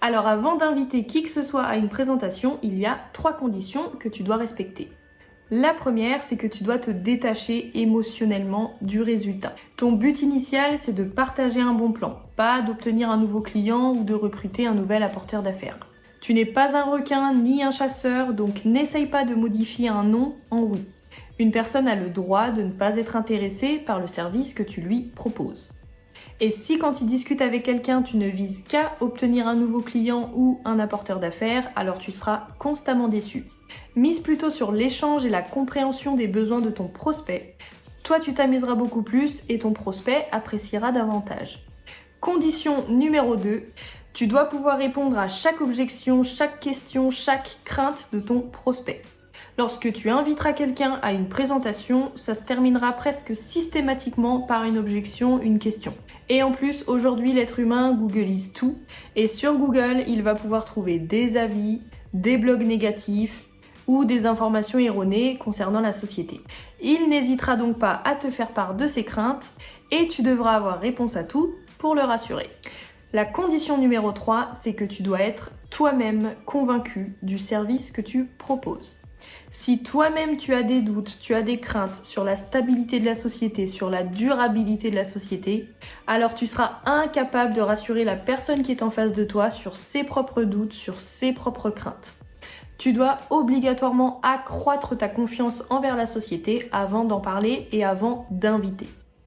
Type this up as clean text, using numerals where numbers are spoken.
Alors avant d'inviter qui que ce soit à une présentation, il y a 3 conditions que tu dois respecter. La première, c'est que tu dois te détacher émotionnellement du résultat. Ton but initial, c'est de partager un bon plan, pas d'obtenir un nouveau client ou de recruter un nouvel apporteur d'affaires. Tu n'es pas un requin ni un chasseur, donc n'essaye pas de modifier un non en oui. Une personne a le droit de ne pas être intéressée par le service que tu lui proposes. Et si quand tu discutes avec quelqu'un, tu ne vises qu'à obtenir un nouveau client ou un apporteur d'affaires, alors tu seras constamment déçu. Mise plutôt sur l'échange et la compréhension des besoins de ton prospect. Toi, tu t'amuseras beaucoup plus et ton prospect appréciera davantage. Condition numéro 2, tu dois pouvoir répondre à chaque objection, chaque question, chaque crainte de ton prospect. Lorsque tu inviteras quelqu'un à une présentation, ça se terminera presque systématiquement par une objection, une question. Et en plus, aujourd'hui, l'être humain googleise tout. Et sur Google, il va pouvoir trouver des avis, des blogs négatifs ou des informations erronées concernant la société. Il n'hésitera donc pas à te faire part de ses craintes et tu devras avoir réponse à tout pour le rassurer. La condition numéro 3, c'est que tu dois être toi-même convaincu du service que tu proposes. Si toi-même tu as des doutes, tu as des craintes sur la stabilité de la société, sur la durabilité de la société, alors tu seras incapable de rassurer la personne qui est en face de toi sur ses propres doutes, sur ses propres craintes. Tu dois obligatoirement accroître ta confiance envers la société avant d'en parler et avant d'inviter.